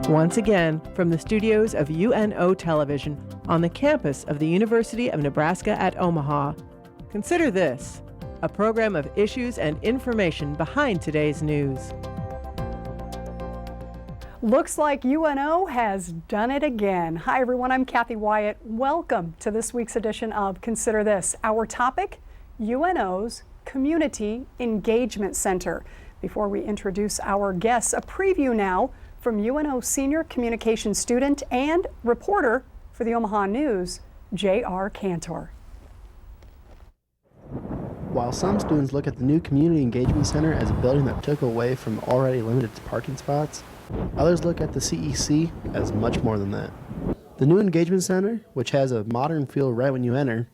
Once again, from the studios of UNO Television on the campus of the University of Nebraska at Omaha, consider this, a program of issues and information behind today's news. Looks like UNO has done it again. Hi everyone, I'm Kathy Wyatt. Welcome to this week's edition of Consider This. Our topic, UNO's Community Engagement Center. Before we introduce our guests, a preview now from UNO senior communication student and reporter for the Omaha News, J.R. Cantor. While some students look at the new Community Engagement Center as a building that took away from already limited parking spots, others look at the CEC as much more than that. The new Engagement Center, which has a modern feel right when you enter,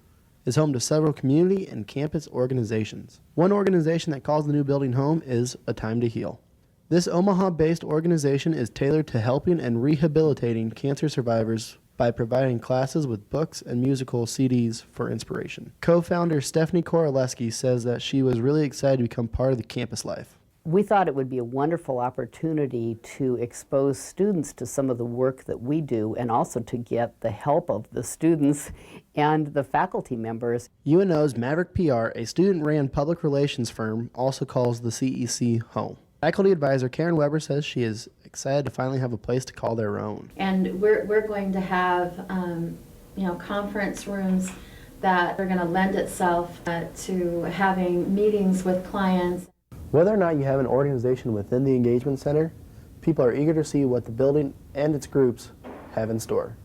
is home to several community and campus organizations. One organization that calls the new building home is A Time to Heal. This Omaha-based organization is tailored to helping and rehabilitating cancer survivors by providing classes with books and musical CDs for inspiration. Co-founder Stephanie Koraleski says that she was really excited to become part of the campus life. We thought it would be a wonderful opportunity to expose students to some of the work that we do and also to get the help of the students and the faculty members. UNO's Maverick PR, a student-ran public relations firm, also calls the CEC home. Faculty advisor Karen Weber says she is excited to finally have a place to call their own. And we're going to have conference rooms that are going to lend itself to having meetings with clients. Whether or not you have an organization within the Engagement Center, people are eager to see what the building and its groups have in store.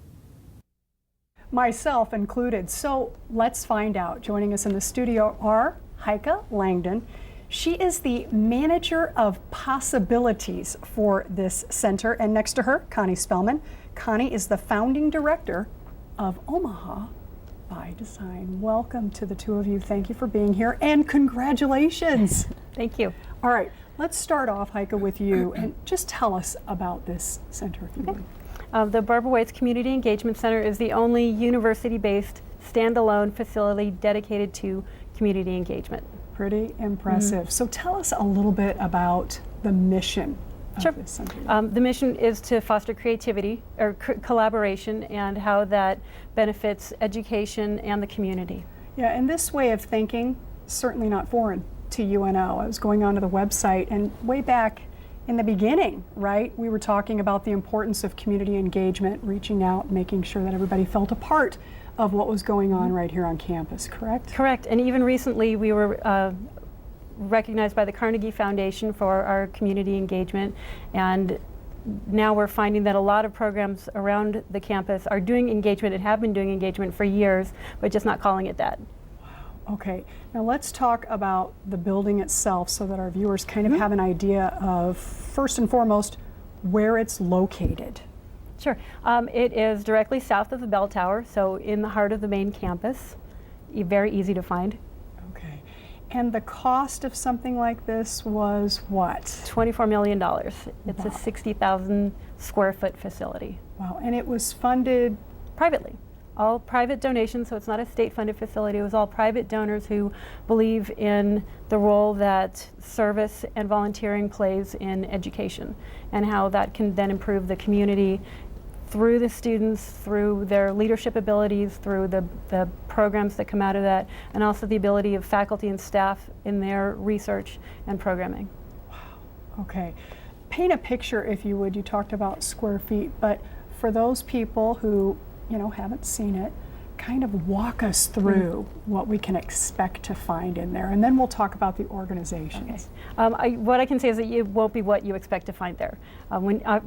Myself included. So let's find out. Joining us in the studio are Heike Langdon. She is the manager of possibilities for this center, and next to her, Connie Spellman. Connie is the founding director of Omaha by Design. Welcome to the two of you. Thank you for being here, and congratulations. Thank you. All right, let's start off, Heike, with you, and just tell us about this center, if you would. The Barbara Waits Community Engagement Center is the only university-based standalone facility dedicated to community engagement. Pretty impressive. So tell us a little bit about the mission of this center. The mission is to foster creativity or collaboration and how that benefits education and the community. Yeah, and this way of thinking, certainly not foreign to UNO. I was going onto the website, and way back in the beginning, right, we were talking about the importance of community engagement, reaching out, making sure that everybody felt a part of what was going on right here on campus, correct? Correct, and even recently we were recognized by the Carnegie Foundation for our community engagement, and now we're finding that a lot of programs around the campus are doing engagement and have been doing engagement for years, but just not calling it that. Okay, now let's talk about the building itself so that our viewers kind of have an idea of, first and foremost, where it's located. Sure. It is directly south of the bell tower, so in the heart of the main campus. Very easy to find. Okay. And the cost of something like this was what? $24 million. It's a 60,000 square foot facility. Wow, and it was funded? Privately. All private donations, so it's not a state-funded facility. It was all private donors who believe in the role that service and volunteering plays in education and how that can then improve the community through the students, through their leadership abilities, through the programs that come out of that, and also the ability of faculty and staff in their research and programming. Wow, okay. Paint a picture, if you would. You talked about square feet, but for those people who haven't seen it, kind of walk us through what we can expect to find in there, and then we'll talk about the organizations. Okay. What I can say is that it won't be what you expect to find there.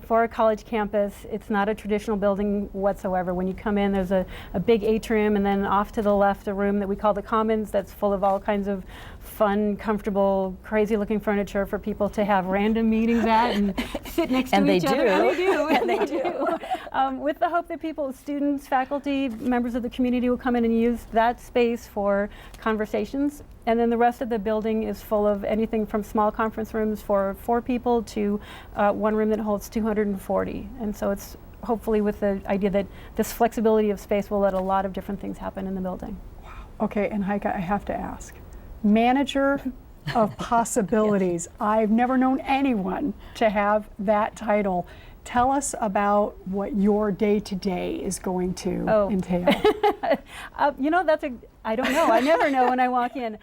For a college campus, it's not a traditional building whatsoever. When you come in, there's a big atrium, and then off to the left, a room that we call the Commons that's full of all kinds of fun, comfortable, crazy-looking furniture for people to have random meetings at and sit next to each other. And they do. And they do. With the hope that people, students, faculty, members of the community will come in and use that space for conversations. And then the rest of the building is full of anything from small conference rooms for 4 people to one room that holds 240. And so it's hopefully with the idea that this flexibility of space will let a lot of different things happen in the building. Wow. Okay, and Heike, I have to ask, manager of possibilities. Yes. I've never known anyone to have that title. Tell us about what your day-to-day is going to entail. You know, I don't know. I never know when I walk in.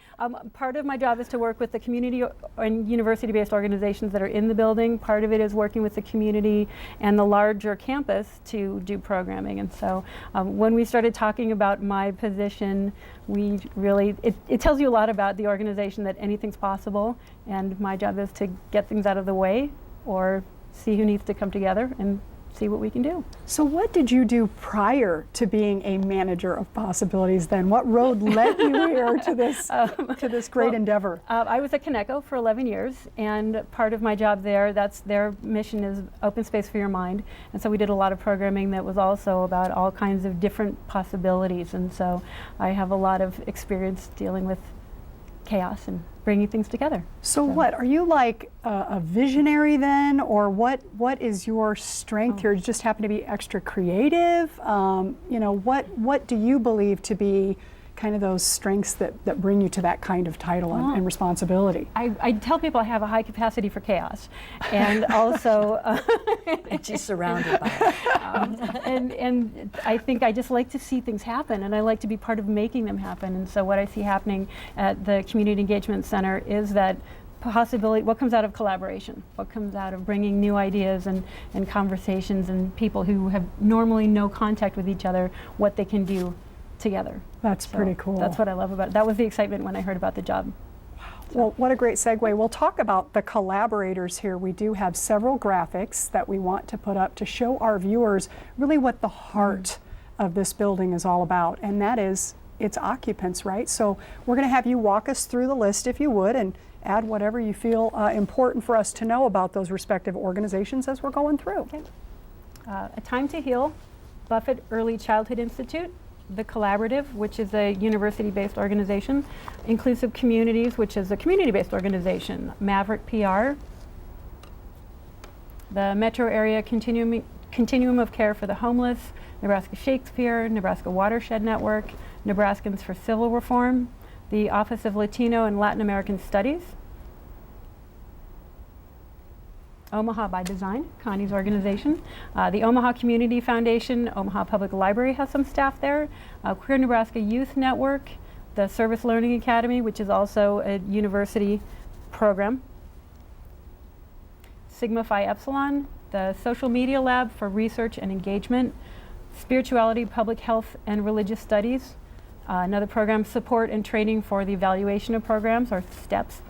Part of my job is to work with the community and university-based organizations that are in the building. Part of it is working with the community and the larger campus to do programming. And so when we started talking about my position, it tells you a lot about the organization, that anything's possible. And my job is to get things out of the way or see who needs to come together and see what we can do. So what did you do prior to being a manager of possibilities then? What road led you here to this great endeavor? I was at Coneco for 11 years, and part of my job there, their mission is open space for your mind. And so we did a lot of programming that was also about all kinds of different possibilities. And so I have a lot of experience dealing with chaos and bringing things together. So what, are you like a visionary then, or what is your strength here? Do you just happen to be extra creative? You know, what do you believe to be kind of those strengths that bring you to that kind of title and responsibility? I tell people I have a high capacity for chaos, and also and she's surrounded by it. And I think I just like to see things happen, and I like to be part of making them happen. And so what I see happening at the Community Engagement Center is that possibility, what comes out of collaboration, what comes out of bringing new ideas and conversations and people who have normally no contact with each other, what they can do together. That's pretty cool. That's what I love about it. That was the excitement when I heard about the job. Well, what a great segue. We'll talk about the collaborators here. We do have several graphics that we want to put up to show our viewers really what the heart of this building is all about, and that is its occupants, right? So we're going to have you walk us through the list, if you would, and add whatever you feel important for us to know about those respective organizations as we're going through. Okay. A Time to Heal, Buffett Early Childhood Institute, The Collaborative, which is a university-based organization, Inclusive Communities, which is a community-based organization, Maverick PR, the Metro Area Continuum of Care for the Homeless, Nebraska Shakespeare, Nebraska Watershed Network, Nebraskans for Civil Reform, the Office of Latino and Latin American Studies, Omaha by Design, Connie's organization, the Omaha Community Foundation, Omaha Public Library has some staff there, Queer Nebraska Youth Network, the Service Learning Academy, which is also a university program, Sigma Phi Epsilon, the Social Media Lab for Research and Engagement, Spirituality, Public Health, and Religious Studies, another program, Support and Training for the Evaluation of Programs, or STEPS.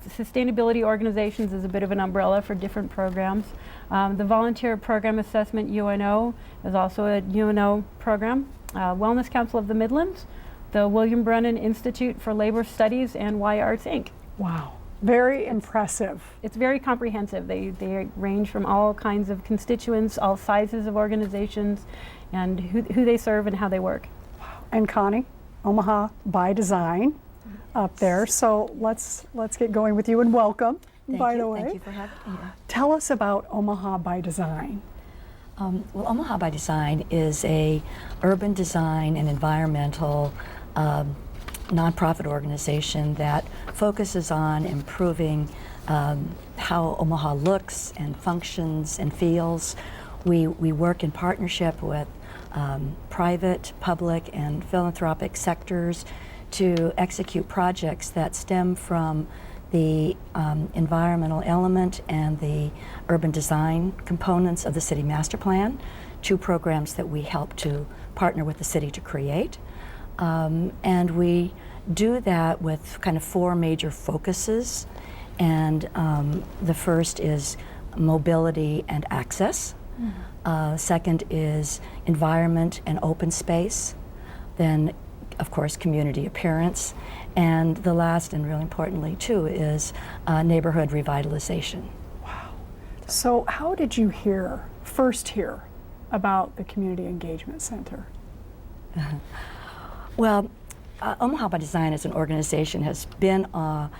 Sustainability organizations is a bit of an umbrella for different programs. The Volunteer Program Assessment UNO is also a UNO program. Wellness Council of the Midlands, the William Brennan Institute for Labor Studies, and Y Arts Inc. Wow, very impressive. It's very comprehensive. They range from all kinds of constituents, all sizes of organizations, and who they serve and how they work. Wow. And Connie, Omaha by Design up there. So let's get going with you, and welcome, by the way. Thank you for having me. Tell us about Omaha by Design. Well, Omaha by Design is a urban design and environmental nonprofit organization that focuses on improving how Omaha looks and functions and feels. We work in partnership with private, public, and philanthropic sectors to execute projects that stem from the environmental element and the urban design components of the city master plan, two programs that we help to partner with the city to create. And we do that with kind of four major focuses. And the first is mobility and access. Second is environment and open space. Then, of course, community appearance. And the last, and really importantly too, is neighborhood revitalization. Wow. So how did you first hear about the Community Engagement Center? Well, Omaha by Design as an organization has been a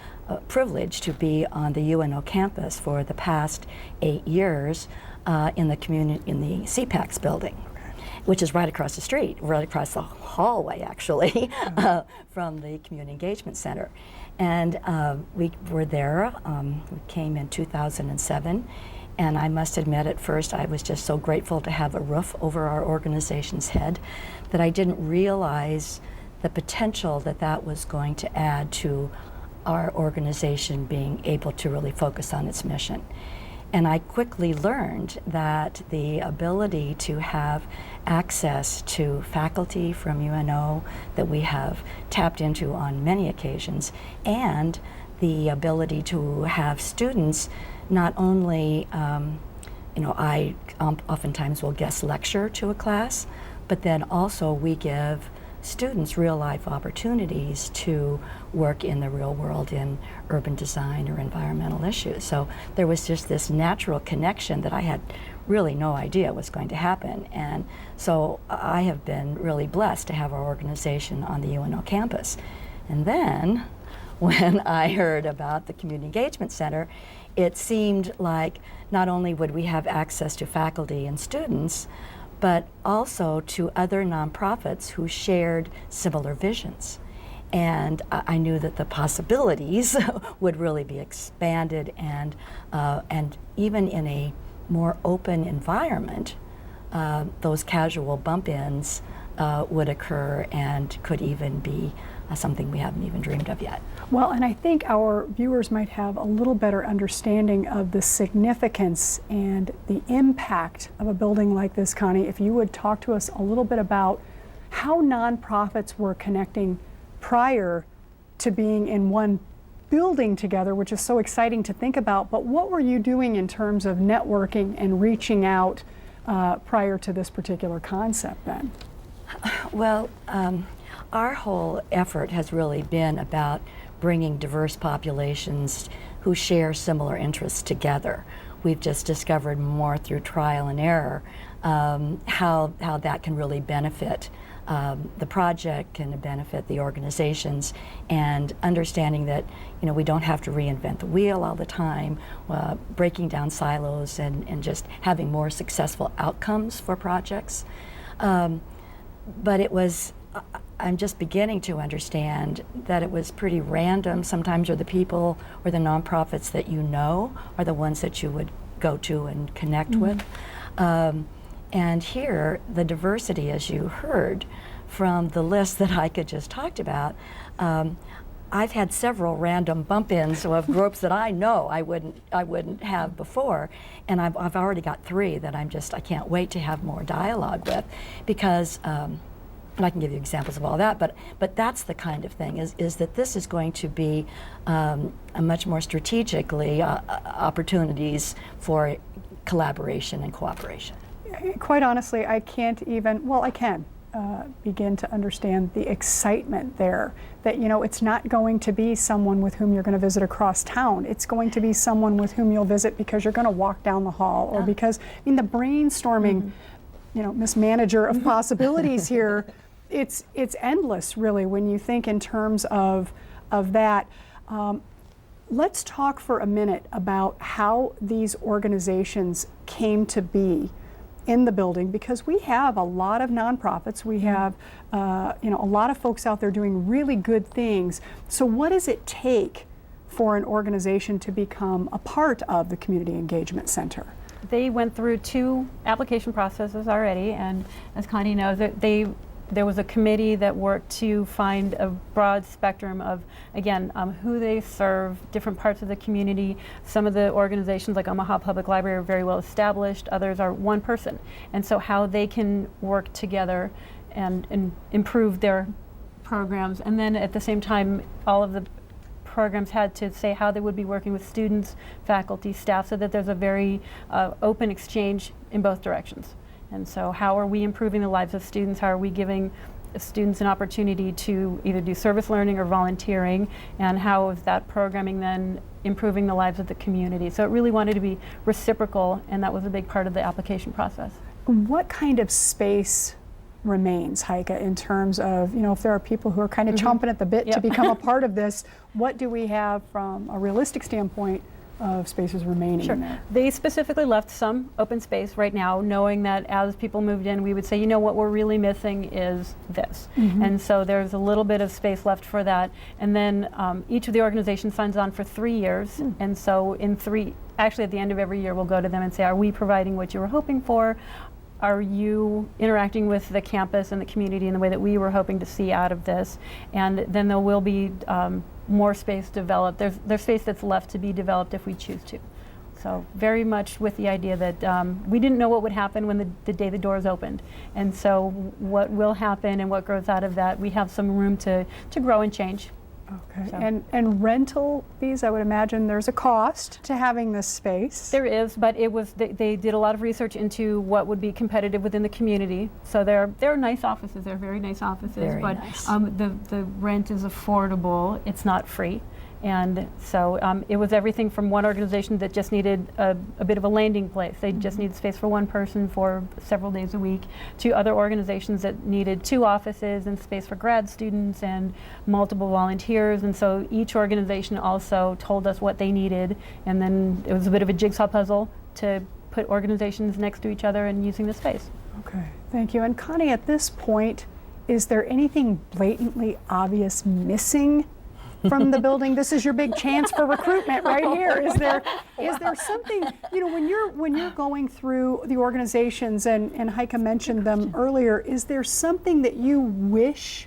privilege to be on the UNO campus for the past 8 years in the CPACS building. which is right across the street, right across the hallway, actually, from the Community Engagement Center. And we were there, we came in 2007, and I must admit at first I was just so grateful to have a roof over our organization's head that I didn't realize the potential that that was going to add to our organization being able to really focus on its mission. And I quickly learned that the ability to have access to faculty from UNO that we have tapped into on many occasions, and the ability to have students not only, I oftentimes will guest lecture to a class, but then also we give students real life opportunities to work in the real world in urban design or environmental issues. So there was just this natural connection that I had really no idea was going to happen. And so I have been really blessed to have our organization on the UNO campus. And then when I heard about the Community Engagement Center, it seemed like not only would we have access to faculty and students, but also to other nonprofits who shared similar visions. And I knew that the possibilities would really be expanded, and even in a more open environment, those casual bump-ins would occur and could even be something we haven't even dreamed of yet. Well, and I think our viewers might have a little better understanding of the significance and the impact of a building like this, Connie, if you would talk to us a little bit about how nonprofits were connecting prior to being in one building together, which is so exciting to think about, but what were you doing in terms of networking and reaching out prior to this particular concept then? Well, our whole effort has really been about bringing diverse populations who share similar interests together. We've just discovered more through trial and error how that can really benefit the project, can benefit the organizations, and understanding that we don't have to reinvent the wheel all the time, breaking down silos and just having more successful outcomes for projects. But it was, I'm just beginning to understand that it was pretty random. Sometimes the people or the nonprofits that you know are the ones that you would go to and connect with. And here, the diversity, as you heard from the list that I could just talked about, I've had several random bump-ins of groups that I know I wouldn't have before, and I've already got 3 that I can't wait to have more dialogue with, because and I can give you examples of all that, but that's the kind of thing, is that this is going to be a much more strategically opportunities for collaboration and cooperation. Quite honestly, I can't even, well, I can begin to understand the excitement there, that it's not going to be someone with whom you're going to visit across town. It's going to be someone with whom you'll visit because you're going to walk down the hall, or because, the brainstorming, Miss Manager of possibilities here, it's endless, really, when you think in terms of that. Let's talk for a minute about how these organizations came to be in the building, because we have a lot of nonprofits, we have a lot of folks out there doing really good things. So what does it take for an organization to become a part of the Community Engagement Center? They went through 2 application processes already, and as Connie knows, there was a committee that worked to find a broad spectrum of, again, who they serve, different parts of the community. Some of the organizations like Omaha Public Library are very well established, others are one person. And so how they can work together and improve their programs. And then at the same time, all of the programs had to say how they would be working with students, faculty, staff, so that there's a very open exchange in both directions. And so how are we improving the lives of students? How are we giving students an opportunity to either do service learning or volunteering? And how is that programming then improving the lives of the community? So it really wanted to be reciprocal, and that was a big part of the application process. What kind of space remains, Heike, in terms of, if there are people who are kind of chomping at the bit to become a part of this, what do we have from a realistic standpoint of spaces remaining Sure. in there? They specifically left some open space right now, knowing that as people moved in, we would say, you know, what we're really missing is this. And so there's a little bit of space left for that. And then each of the organizations signs on for 3 years. And so actually at the end of every year, we'll go to them and say, are we providing what you were hoping for? Are you interacting with the campus and the community in the way that we were hoping to see out of this? And then there will be more space developed. There's space that's left to be developed if we choose to. So very much with the idea that we didn't know what would happen when the day the doors opened. And so what will happen and what grows out of that, we have some room to grow and change. Okay. So- And rental fees, I would imagine there's a cost to having this space. There is, but they did a lot of research into what would be competitive within the community. So they're nice offices. They're very nice offices, Very but nice. the rent is affordable. It's not free. And so it was everything from one organization that just needed a bit of a landing place. They just needed space for one person for several days a week, to other organizations that needed 2 offices and space for grad students and multiple volunteers. And so each organization also told us what they needed. And then it was a bit of a jigsaw puzzle to put organizations next to each other and using the space. Okay, thank you. And Connie, at this point, is there anything blatantly obvious missing from the building? This is your big chance for recruitment right here. Is there something, you know, when you're going through the organizations, and Heike mentioned them earlier, is there something that you wish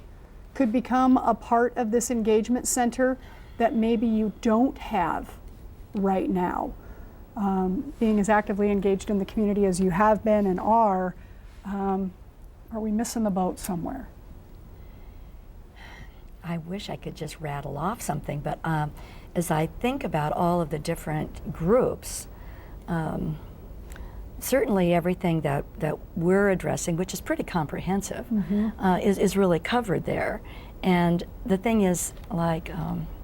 could become a part of this engagement center that maybe you don't have right now? Being as actively engaged in the community as you have been and are we missing the boat somewhere? I wish I could just rattle off something, but as I think about all of the different groups, certainly everything that we're addressing, which is pretty comprehensive, is really covered there. And the thing is, like,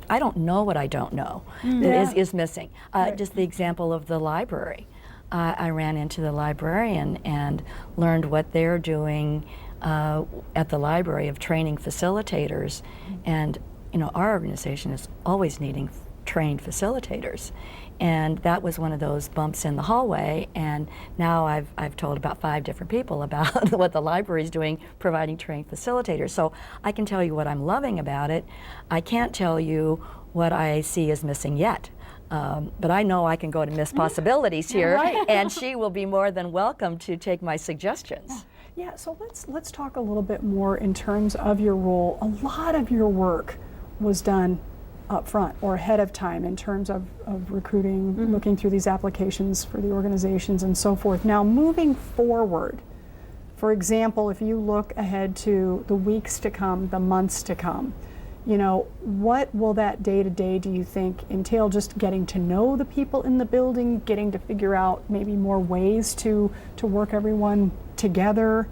I don't know what I don't know that is missing. Just the example of the library. I ran into the librarian and learned what they're doing at the library of training facilitators. And you know, our organization is always needing trained facilitators. And that was one of those bumps in the hallway, and now I've told about 5 different people about what the library is doing, providing trained facilitators. So I can tell you what I'm loving about it. I can't tell you what I see is missing yet. But I know I can go to Miss Possibilities here, and she will be more than welcome to take my suggestions. Yeah, so let's talk a little bit more in terms of your role. A lot of your work was done up front or ahead of time in terms of recruiting, looking through these applications for the organizations and so forth. Now, moving forward, for example, if you look ahead to the weeks to come, the months to come, you know, what will that day-to-day, do you think, entail? Just getting to know the people in the building, getting to figure out maybe more ways to work everyone together,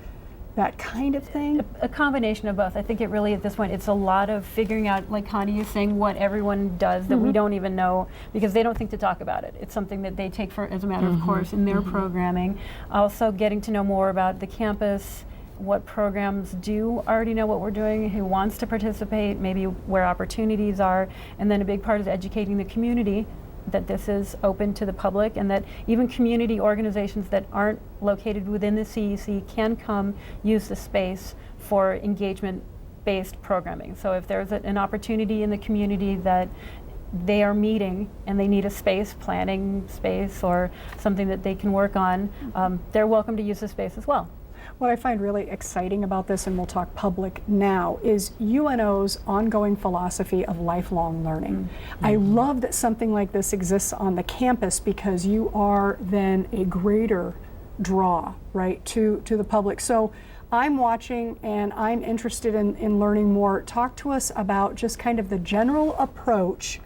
that kind of thing? A combination of both. I think it really, at this point, it's a lot of figuring out, like Connie is saying, what everyone does that we don't even know, because they don't think to talk about it. It's something that they take for as a matter of course in their programming. Also getting to know more about the campus, what programs do already know what we're doing, who wants to participate, maybe where opportunities are, and then a big part is educating the community that this is open to the public, and that even community organizations that aren't located within the CEC can come use the space for engagement-based programming. So if there's an opportunity in the community that they are meeting and they need a space, planning space, or something that they can work on, they're welcome to use the space as well. What I find really exciting about this, and we'll talk public now, is UNO's ongoing philosophy of lifelong learning. I love that something like this exists on the campus, because you are then a greater draw, right, to the public. So I'm watching and I'm interested in learning more. Talk to us about just kind of the general approach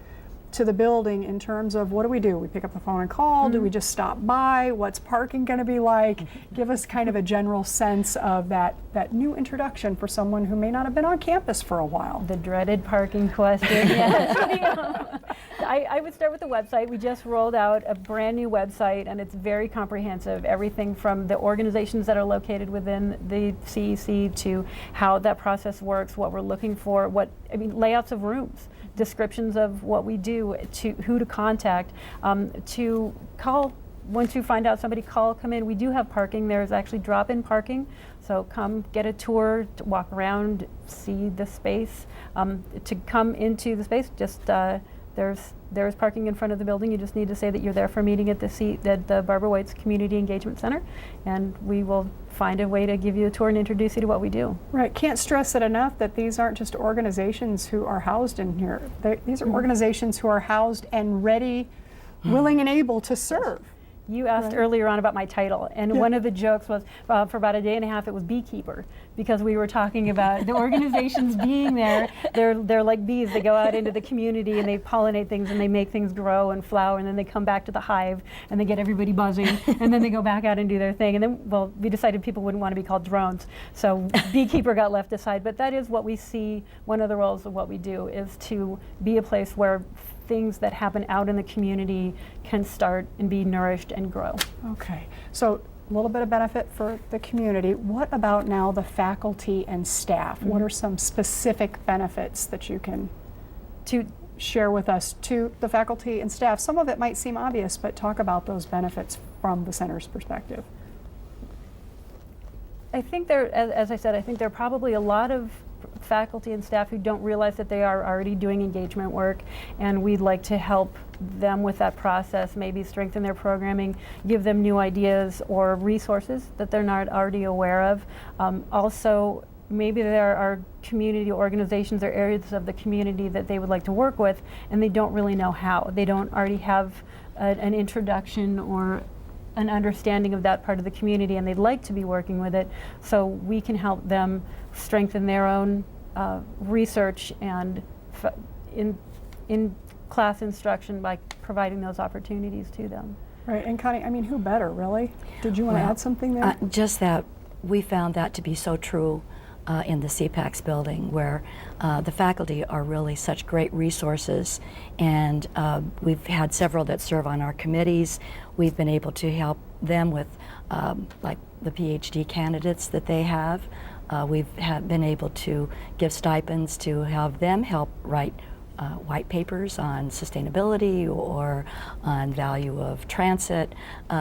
to the building in terms of, what do? We pick up the phone and call? Do we just stop by? What's parking going to be like? Give us kind of a general sense of that new introduction for someone who may not have been on campus for a while. The dreaded parking question. Yes. I would start with the website. We just rolled out a brand new website, and it's very comprehensive. Everything from the organizations that are located within the CEC to how that process works, what we're looking for, layouts of rooms. descriptions of what we do, to who to contact, to call. Once you find out somebody, come in. We do have parking. There's actually drop-in parking. So come get a tour, to walk around, see the space. To come into the space, just there's parking in front of the building. You just need to say that you're there for a meeting at the Barbara White's Community Engagement Center, and we will find a way to give you a tour and introduce you to what we do. Right. Can't stress it enough that these aren't just organizations who are housed in here. These are organizations who are housed and ready, willing and able to serve. You asked earlier on about my title, and one of the jokes was for about a day and a half it was beekeeper, because we were talking about the organizations being there. They're like bees. They go out into the community and they pollinate things and they make things grow and flower, and then they come back to the hive and they get everybody buzzing, and then they go back out and do their thing. And then, well, we decided people wouldn't want to be called drones, so beekeeper got left aside. But that is what we see. One of the roles of what we do is to be a place where things that happen out in the community can start and be nourished and grow. Okay, so a little bit of benefit for the community. What about now the faculty and staff? What are some specific benefits that you can share with us to the faculty and staff? Some of it might seem obvious, but talk about those benefits from the center's perspective. I think as I said, I think there are probably a lot of faculty and staff who don't realize that they are already doing engagement work, and we'd like to help them with that process, maybe strengthen their programming, give them new ideas or resources that they're not already aware of. Also, maybe there are community organizations or areas of the community that they would like to work with, and they don't really know how. They don't already have an introduction or an understanding of that part of the community, and they'd like to be working with it, so we can help them strengthen their own research and in class instruction by providing those opportunities to them. Right, and Connie, I mean, who better, really? Did you want to add something there? Just that we found that to be so true in the CPACS building, where the faculty are really such great resources, and we've had several that serve on our committees. We've been able to help them with like the PhD candidates that they have. We've been able to give stipends to have them help write white papers on sustainability or on value of transit,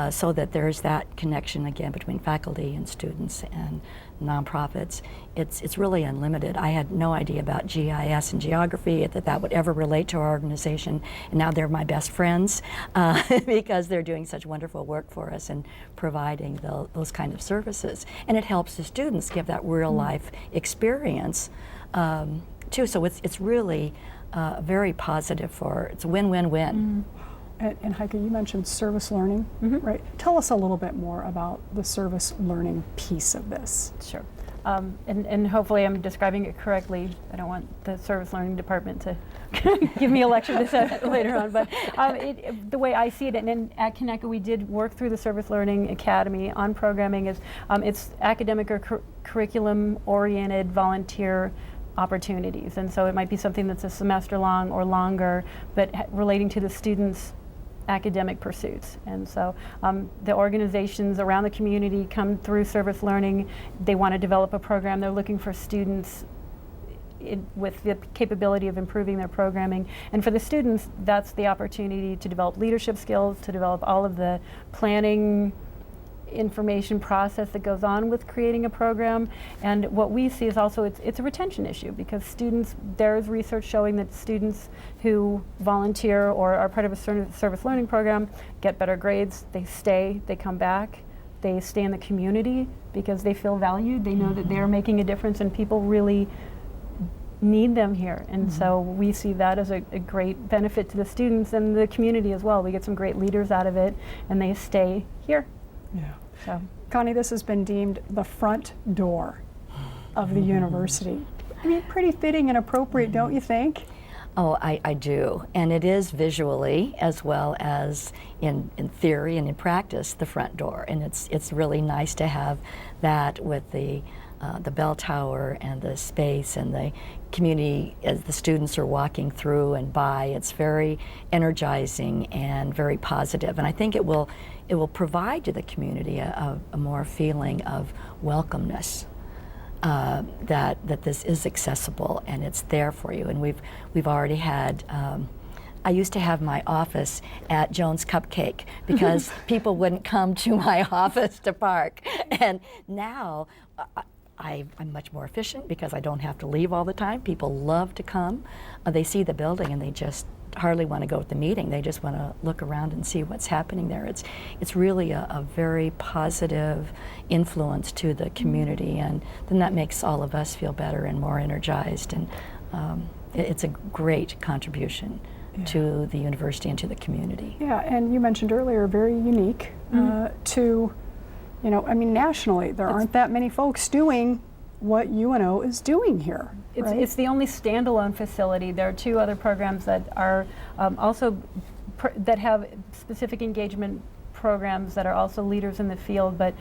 so that there's that connection again between faculty and students and nonprofits. It's really unlimited. I had no idea about GIS and geography, that would ever relate to our organization, and now they're my best friends because they're doing such wonderful work for us and providing those kind of services. And it helps the students give that real life experience too. So it's really very positive it's a win-win-win. And Heike, you mentioned service learning, right? Tell us a little bit more about the service learning piece of this. Sure. And hopefully I'm describing it correctly. I don't want the service learning department to give me a lecture this later on, but the way I see it, and at Conecuh we did work through the Service Learning Academy on programming, is it's academic or curriculum-oriented volunteer opportunities, and so it might be something that's a semester long or longer, but relating to the students' academic pursuits. And so the organizations around the community come through service learning. They want to develop a program. They're looking for students with the capability of improving their programming. And for the students, that's the opportunity to develop leadership skills, to develop all of the planning information process that goes on with creating a program. And what we see is also it's a retention issue, because there's research showing that students who volunteer or are part of a service learning program get better grades, they stay, they come back, they stay in the community because they feel valued, they know that they're making a difference and people really need them here. And so we see that as a great benefit to the students and the community as well. We get some great leaders out of it and they stay here. Yeah. So, Connie, this has been deemed the front door of the university. I mean, pretty fitting and appropriate, don't you think? Oh, I do. And it is visually as well as in theory and in practice the front door. And it's really nice to have that with the bell tower and the space and the community as the students are walking through and by. It's very energizing and very positive. And I think it will provide to the community a more feeling of welcomeness. that this is accessible and it's there for you. And we've already had. I used to have my office at Jones Cupcake because people wouldn't come to my office to park, and now I'm much more efficient because I don't have to leave all the time. People love to come. They see the building and they just hardly want to go to the meeting. They just want to look around and see what's happening there. It's really a very positive influence to the community, and then that makes all of us feel better and more energized, and it's a great contribution to the university and to the community. Yeah, and you mentioned earlier, very unique to, I mean, nationally, there aren't that many folks doing what UNO is doing here. It's the only standalone facility. There are two other programs that are also that have specific engagement programs that are also leaders in the field, but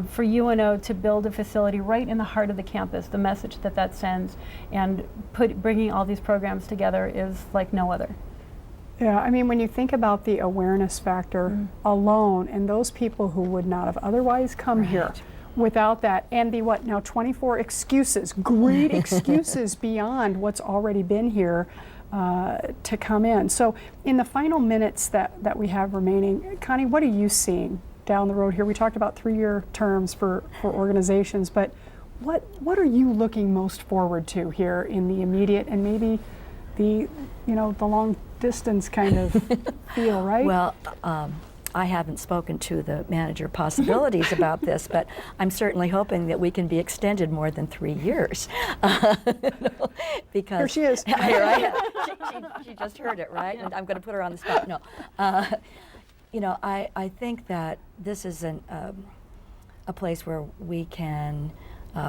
for UNO to build a facility right in the heart of the campus, the message that sends and bringing all these programs together is like no other. Yeah, I mean, when you think about the awareness factor alone, and those people who would not have otherwise come here without that, and the 24 excuses, great excuses beyond what's already been here to come in. So in the final minutes that we have remaining, Connie, what are you seeing down the road here? We talked about 3-year terms for organizations, but what are you looking most forward to here in the immediate and maybe the long distance kind of feel, right? Well, I haven't spoken to the manager possibilities about this, but I'm certainly hoping that we can be extended more than 3 years. Because here she is. Here I am. She just heard it, right? And I'm going to put her on the spot. No, I think that this is a place where we can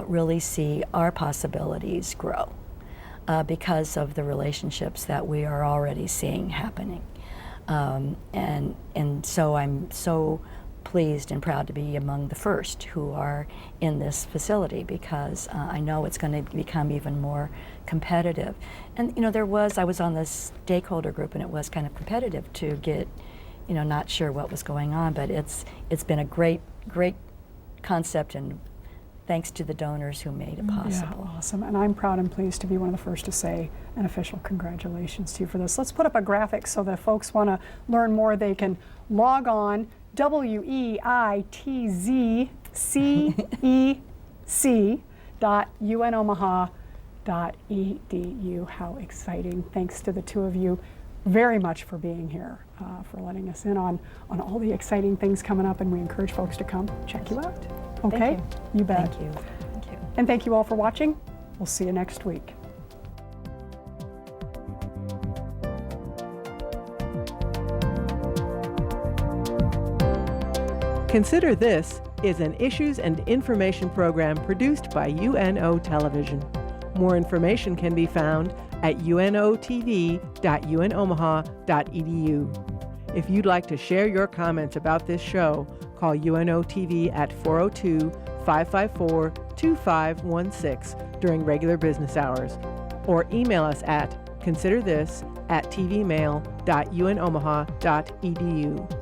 really see our possibilities grow. Because of the relationships that we are already seeing happening. And so I'm so pleased and proud to be among the first who are in this facility, because I know it's going to become even more competitive. And I was on this stakeholder group, and it was kind of competitive to get, not sure what was going on, but it's been a great concept, and thanks to the donors who made it possible. Yeah, awesome. And I'm proud and pleased to be one of the first to say an official congratulations to you for this. Let's put up a graphic so that folks want to learn more. They can log on weitzcec.unomaha.edu. How exciting. Thanks to the two of you very much for being here, for letting us in on all the exciting things coming up, and we encourage folks to come check you out. Okay? Thank you. You bet. Thank you. Thank you. And thank you all for watching. We'll see you next week. Consider This is an issues and information program produced by UNO Television. More information can be found at unotv.unomaha.edu. If you'd like to share your comments about this show, call UNO TV at 402-554-2516 during regular business hours, or email us at considerthis@tvmail.unomaha.edu.